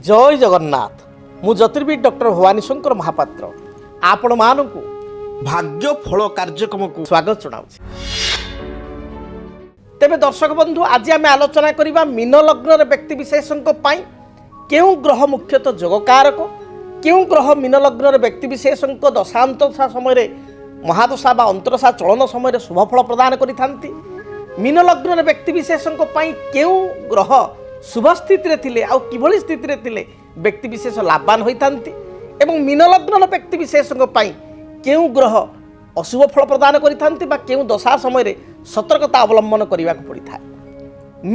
जय जगन्नाथ मु ज्योतिर्विद डॉक्टर भवानी शंकर महापात्र आपण मानकु भाग्य फल कार्यक्रम को स्वागत जनाऊँ। तेबे दर्शक बंधु आज आम आलोचना करबा मीन लग्न व्यक्ति विशेषों केउं ग्रह मुख्यतः जोगकारक केउं ग्रह मीन लग्न व्यक्ति विशेषों दशांतशा समय महादशा बा अंतरशा चलन समय शुभफल प्रदान करिथांती। मीन लग्न व्यक्ति विशेषों केउं ग्रह शुभ स्थिति थिले आउ किभली स्थिति थिले व्यक्ति विशेष लाभवान होइथांती एवं मीन लग्न व्यक्ति विशेषों केउं ग्रह अशुभ फल प्रदान करिथांती बा केउं दशा समय सतर्कता अवलंबन करने को पड़ता है।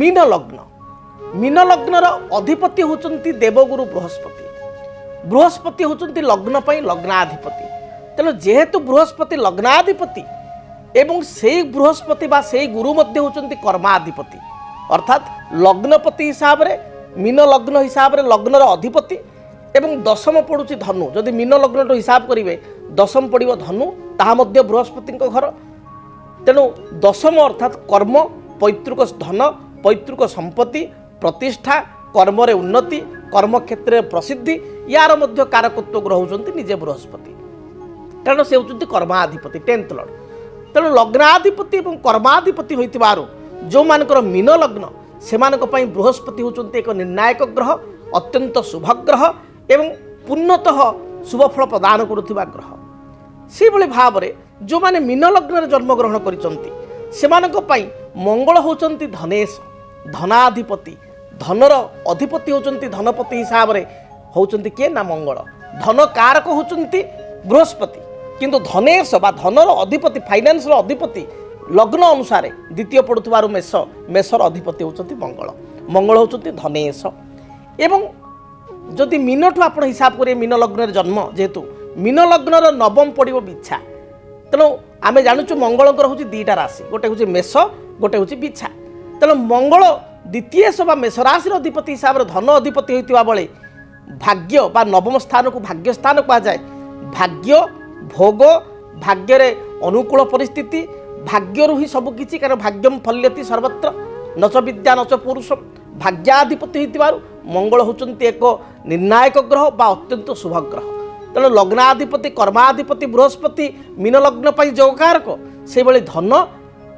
मीन लग्नर अधिपति होचंती देवगुरु बृहस्पति। बृहस्पति होचंती लग्न पई लग्नाधिपति। तेणु जेहेतु बृहस्पति लग्नाधिपति एवं से बृहस्पति बा से गुरु मध्य होचंती कर्माधिपति अर्थात लग्नपति हिसाब रे मीन लग्न हिसाब रे लग्नर अधिपति एवं दशम पड़ुची धनु। जदि मीन लग्न हिसाब करेंगे दशम पड़ो धनु ताहा मध्य बृहस्पति घर। तेणु दशम अर्थात कर्म पैतृक धन पैतृक संपत्ति प्रतिष्ठा कर्म रे उन्नति कर्म क्षेत्र में प्रसिद्धि यार मध्य कारकत्व ग्रह होचंती निजे बृहस्पति। तेणु से होचंती कर्माधिपति 10th लॉर्ड। तेणु लग्नाधिपति और कर्माधिपति होइतिबारु जो मानकर मीन लग्न से बृहस्पति होचंती एक निर्णायक ग्रह अत्यंत शुभ ग्रह एवं पूर्णतः शुभफल प्रदान करुथिबा ग्रह। से भली भाव रे जो माने मीन लग्न रे जन्म ग्रहण करिसंती सेमानक पई मंगल होचंती धनेश धनाधिपति। धनर अधिपति होचंती धनपति हिसाब रे होचंती के ना मंगल। धन कारक होचंती बृहस्पति किंतु धनेश बा धनर अधिपति फाइनान्स रो अधिपति लग्न अनुसार द्वितीय पड़ुथिबारु मेष मेषर अधिपति होचंती मंगल। मंगल होचंती धनेश एवं जदि मीन ठू आप हिसाब करें मीन लग्न जन्म जेहेतु मीन लग्नर नवम पड़ो बिछा। तेणु आम जानूँ मंगलकर हूँ दुईटा राशि गोटे हूँ मेष गोटे हूँ बिछा। तेणु मंगल द्वितीय बा मेष राशि अधिपति हिसाब से धन अधिपति होता बेले भाग्य बा नवम स्थान को भाग्य स्थान कहुए। भाग्य भोग भाग्य रे अनुकूल परिस्थिति भाग्य ही सबकिछि कारण भाग्यम फल्यति सर्वत्र नच विद्या नच पुरुषम। भाग्याधिपति होइतिबारु मंगल होचंती एक निर्णायक ग्रह बा अत्यंत शुभ ग्रह। तेणु लग्नाधिपति कर्माधिपति बृहस्पति मीन लग्न पाई जोगकारक से भली धन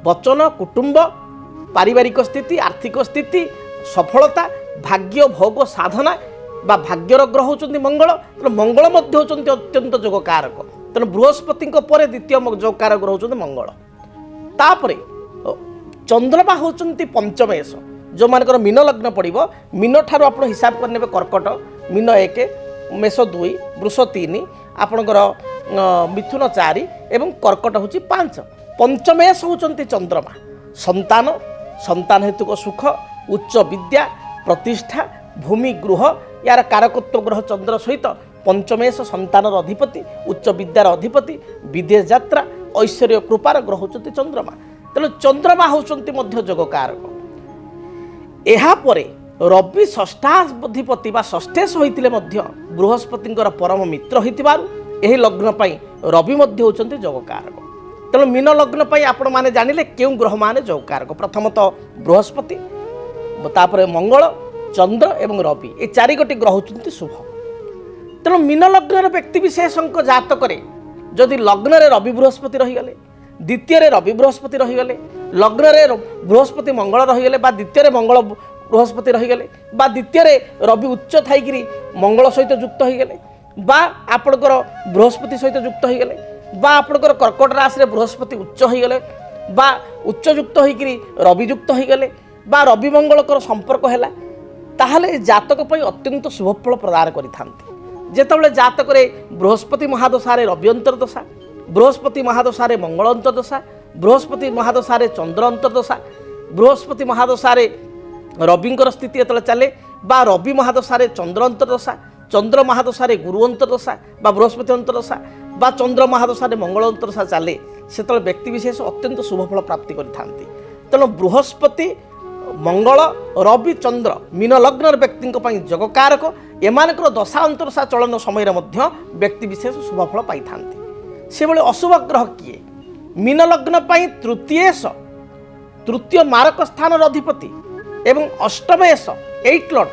वचन कुटुंब पारिवारिक स्थिति आर्थिक स्थिति सफलता भाग्य भोग साधना बा भाग्यर ग्रह होचंती मंगल। तेणु मंगल मध्य होचंती अत्यंत जोगकारक। तेणु बृहस्पति पर द्वितीय जोगकारक ग्रह होचंती मंगल। तापरे चंद्रमा होचंती पंचमेश जो मानकर मीन लग्न पड़ो मीन ठार आप हिसाब करने कर्कट मीन 1 मेष 2 वृष 3 आपणकर मिथुन 4 एवं कर्कट हूँ 5। पंचमेश होचंती चंद्रमा संतान संतान हेतुक सुख उच्च विद्या प्रतिष्ठा भूमि गृह यार कारकत्व ग्रह चंद्र सहित पंचमेश संतानर अधिपति उच्च विद्यार अधिपति विदेश यात्रा ऐश्वर्य कृपार ग्रह होचंती चंद्रमा। तेणु चंद्रमा होचंती मध्य जोगकारक। एहा परे रवि षष्ठाधिपति बा षष्ठेश होइतिले मध्य बृहस्पतिंकर परम मित्र होइतिबारु एही लग्न पई रवि मध्य होचंती जोगकारक। तेणु मीन लग्न पई आपण माने जानिले केउं ग्रह माने जोगकारक। प्रथमतः बृहस्पति तापरे मंगल चंद्र एवं रवि ए 4 गोटी ग्रह होचंती शुभ। तेणु मीन लग्न व्यक्ति विशेषଙ୍କ जातकरे जदि लग्न रे रवि बृहस्पति रहीगले द्वितीय रे रवि बृहस्पति रहीगले लग्न रे बृहस्पति मंगल रहीगले बा द्वितीय रे मंगल बृहस्पति रहीगले बा द्वितीय रे रवि उच्च थाइकिरी मंगल सहित युक्त होईगले बा आपणकर बृहस्पति सहित युक्त होईगले बा आपणकर कर्कट राशि रे बृहस्पति उच्च होईगले बा उच्च युक्त होईकिरी रवि युक्त होईगले बा रवि मंगलकर संपर्क हैला ताहले जातक पई अत्यंत शुभफल प्रदान करिथांती। जेतबेले जातक रे बृहस्पति महादशा रे रवि अंतर्दशा बृहस्पति महादशा रे मंगल अंतर्दशा बृहस्पति महादशा रे चंद्र अंतर्दशा बृहस्पति महादशा रे रविंकर स्थिति जो चले बा रवि महादशा रे चंद्र अंतर्दशा चंद्र महादशा रे गुरु अंतर्दशा बा बृहस्पति अंतर्दशा बा चंद्र महादशा रे मंगल अंतर्दशा चले से व्यक्ति विशेष अत्यंत शुभफल प्राप्ति करिथांती। तेणु बृहस्पति मंगल रवि चंद्र मीन लग्न व्यक्ति जोगकारक एमानकर दशा अंतरशा चलन समय व्यक्ति विशेष शुभफल पाई थांती। से भली अशुभ ग्रह किए मीन लग्न तृतीय मारक स्थान अधिपति एवं अष्टमेश 8 लॉर्ड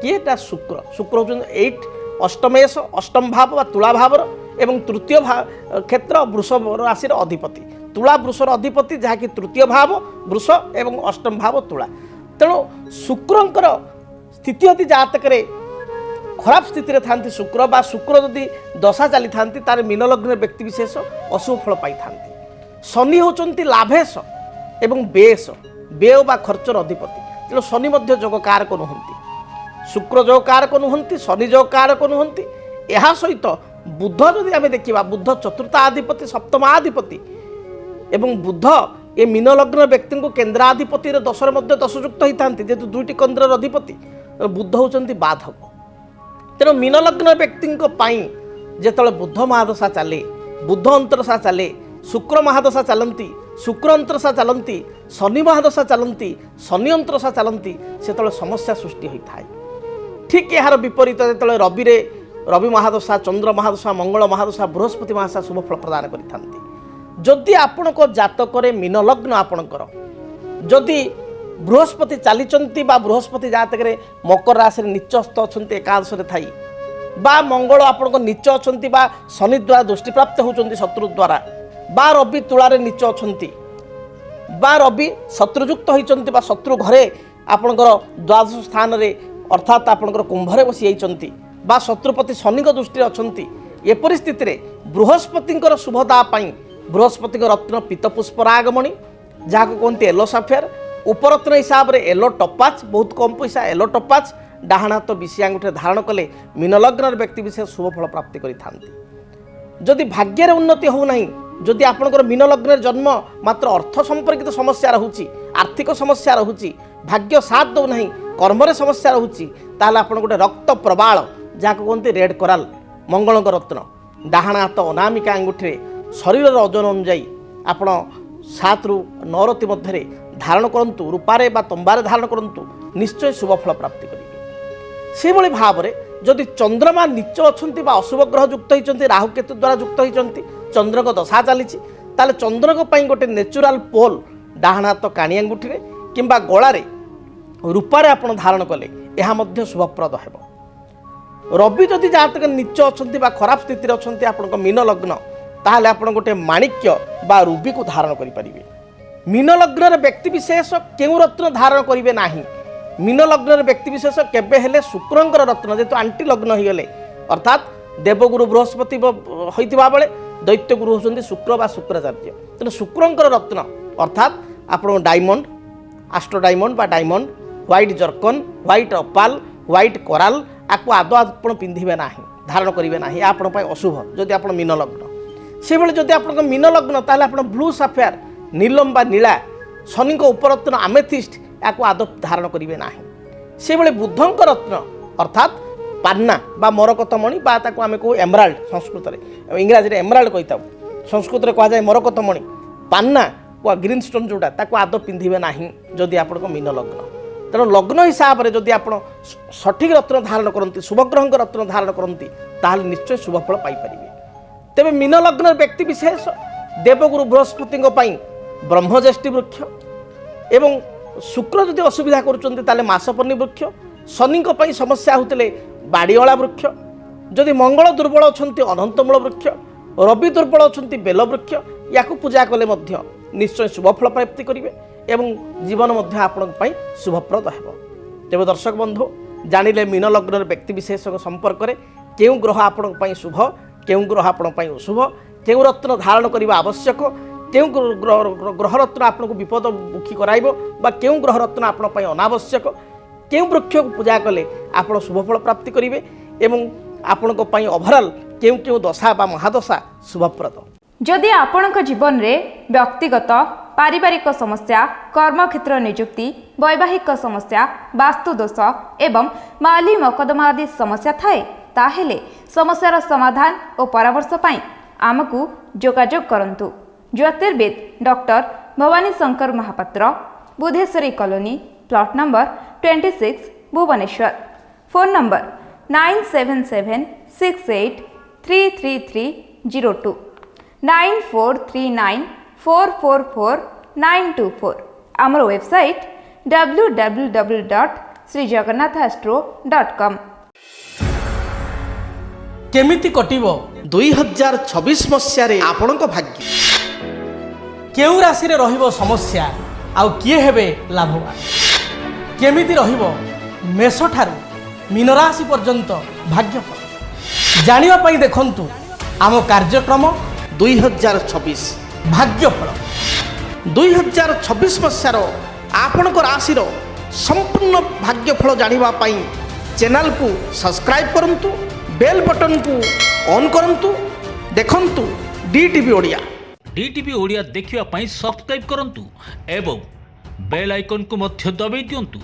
किएटा शुक्र शुक्र हूँ 8 अष्टमेश अष्टम भाव बा तुला भावर एवं तृतीय क्षेत्र वृषभ राशि अधिपति तुला वृषर अधिपति जहाँकि तृतीय भाव वृष एवं अष्टम भाव तुला तेणु शुक्रंकर स्थिति यदि जातक खराब स्थिति था शुक्र बा शुक्र यदि दशा चली था तार मीन लग्न व्यक्ति विशेष अशुभ फल पाई था शनि होचंती लाभेश एवं बेश व्यय बा खर्चर अधिपति तेणु शनि मध्य जोग कारक नुहंती शुक्र जोग कारक नुहंती शनि जोग कारक नुहंती यह सहित बुध जदि आम देखा बुध चतुर्थाधिपति सप्तमाधिपति एवं बुध ए मीन लग्न व्यक्ति को केन्द्राधिपति दशर मध्य दशयुक्त होता जेहेतु दुईटी केन्द्र अधिपति बुध होचंती बाधक तेणु मीन लग्न व्यक्ति जिते बुध महादशा चले बुध अंतरशा चले शुक्र महादशा चलती शुक्र अंतरशा चलती शनि महादशा चलती शनि अंतरशा चलती से समस्या सृष्टि होता है ठीक यार विपरीत जो रवि महादशा चंद्र महादशा मंगल महादशा बृहस्पति महादशा शुभ फल प्रदान करती आपण जातक मीन लग्न आपणकर जदि बृहस्पति चली बृहस्पति जातक मकर राशि नीचस्थ अच्छा एकादश थी बा मंगल आपण नीच अच्छा शनि द्वारा दृष्टि प्राप्त होती शत्रु द्वारा बा रवि तुलारे नीच अच्छा बा रवि शत्रुयुक्त होती शत्रु घरे आपणकर द्वादश स्थान रे अर्थात आपणकर कुंभरे बसी जाइंट बा शत्रुपति शनि दृष्टि अच्छा ए परिस्थिति रे बृहस्पति शुभता बृहस्पति रत्न पीतपुष्परागमणि जहाँ को कहते येलो साफेयर उपरत्न हिसाब से येलो टपाच बहुत कम पैसा येलो टपाच डाहाण हाथ विषि आंगुठी धारण कले मीन लग्न व्यक्ति विशेष शुभ फल प्राप्ति करि भाग्य उन्नति होना जदि आपणकर मीन लग्न जन्म मात्र अर्थ संपर्कित समस्या रहुची आर्थिक समस्या रहुची भाग्य साथ दो नहीं कर्म समस्या रहुची ताले आपण गोटे रक्त प्रबाल जहाँ को कहते रेड कोराल मंगल रत्न डाहाण हाथ अनामिका आंगुठी शरीर ओजन अनुजाई आपण 7 ରୁ 9 रति मध्य धारण करंतु रूपारे बा तंबारे धारण करंतु निश्चय शुभ फल प्राप्ति करेंगे से भली भाव में जदि चंद्रमा नीच अच्छा अशुभ ग्रह युक्त होती राहु केतु द्वारा युक्त होती चंद्र को दशा चली चंद्र को गोटे नेचुराल पोल डाहाण हाथ काणी अंगुठी किंबा गलारे रूपारे आपण धारण कले यह शुभप्रद है रवि जदि जातक नीच अच्छा खराब स्थिति अच्छा आपण मीन लग्न ताहले आपण गोटे माणिक्य बा रूबी को धारण करें मीन लग्न व्यक्ति विशेष क्यों रत्न धारण करेंगे ना मीन लग्न व्यक्ति विशेष केबे हेले शुक्रंकर रत्न जेहेतु आंटी लग्न हो गले अर्थात देवगुरु बृहस्पति होता बेले दैत्य गुरु होती शुक्र बा शुक्राचार्य तेणु शुक्रंकर रत्न अर्थात आप डायमंड आस्ट्रो डायमंड बा diamond white zircon white opal white coral आपको आदौ आप पिंधे ना धारण करेंगे ना आप अशुभ जदि आप मीन लग्न से भाई जदि आप मीन लग्न ताहले आप ब्लू साफेयर नीलम बा नीला शनि उपरत्न आमेथिस्ट या आदौ धारण करेंगे ना से भाई बुधंक रत्न अर्थात पान्ना बा मरकतमणि बा ताको आमे कहू एमराल्ड संस्कृत में इंग्राजी एमराल्ड कही संस्कृत में कहुए मरकतमणि पान्ना व ग्रीन स्टोन जोटा ताको आदौ पिंधे ना जदि आप मीन लग्न तेणु लग्न हिसाब से जदि आप सठिक रत्न धारण करती शुभग्रह रत्न धारण करती ताहले निश्चय शुभफल पाइपर तेरे मीन लग्न व्यक्ति विशेष देवगुरु बृहस्पति ब्रह्मज्येष्ठी वृक्ष एवं शुक्र जदि असुविधा करुँचे मासपन्नी वृक्ष शनि समस्या होते बाड़ीअला वृक्ष जदि मंगल दुर्बल अच्छा अनंतमूल वृक्ष रवि दुर्बल अच्छा बेल वृक्ष या पूजा कले निश्चय शुभफल प्राप्ति करेंगे एवं जीवन आपण शुभप्रद है तेज दर्शक बंधु जानिले मीन लग्न व्यक्ति विशेष संपर्क में क्यों ग्रह आपण शुभ क्यों ग्रह आपण अशुभ क्यों रत्न धारण करने आवश्यक क्यों ग्रह रत्न आपको विपद मुखी कराइबो बा क्यों ग्रह रत्न आपण अनावश्यक क्यों वृक्ष को पूजा कले आप शुभफल प्राप्ति करेंगे एवं आपण ओभरऑल क्यों क्यों दशा बा महादशा शुभप्रद जदि आपणक जीवन रे व्यक्तिगत पारिवारिक समस्या कर्मक्षेत्र नियुक्ति वैवाहिक समस्या वास्तु दोष एवं माली मकदमा आदि समस्या थाए ताहेले समस्यार समाधान और परामर्श पाई आमको जोगाजोग करंतु ज्योतिर्विद doctor Bhabani Shankar Mahapatra Budheswari colony plot number 26 Bhubaneswar phone number 9776833302 9439444924 आमर वेबसाइट www.youtube.com srijagannathastro.com। କେମିତି କଟିବ 2026 ମସିହାରେ ଆପଣଙ୍କ ଭାଗ୍ୟ? କେଉଁ ରାଶିରେ ରହିବ ସମସ୍ୟା ଆଉ କିଏ ହେବେ ଲାଭବାନ? କେମିତି ରହିବ ମେଷଠାରୁ ମୀନ ରାଶି ପର୍ଯ୍ୟନ୍ତ ଭାଗ୍ୟଫଳ? ଜାଣିବା ପାଇଁ ଦେଖନ୍ତୁ ଆମ କାର୍ଯ୍ୟକ୍ରମ 2026 ଭାଗ୍ୟଫଳ। 2026 ମସିହାର ଆପଣଙ୍କ ରାଶିର ସମ୍ପୂର୍ଣ୍ଣ ଭାଗ୍ୟଫଳ ଜାଣିବା ପାଇଁ ଚ୍ୟାନେଲକୁ ସବସ୍କ୍ରାଇବ୍ କରନ୍ତୁ, ବେଲ୍ ବଟନକୁ ଅନ୍ କରନ୍ତୁ। ଦେଖନ୍ତୁ DTV ଓଡ଼ିଆ। DTV ଓଡ଼ିଆ ଦେଖିବା ପାଇଁ ସବସ୍କ୍ରାଇବ୍ କରନ୍ତୁ ଏବଂ ବେଲ୍ ଆଇକନ୍କୁ ମଧ୍ୟ ଦବାଇ ଦିଅନ୍ତୁ।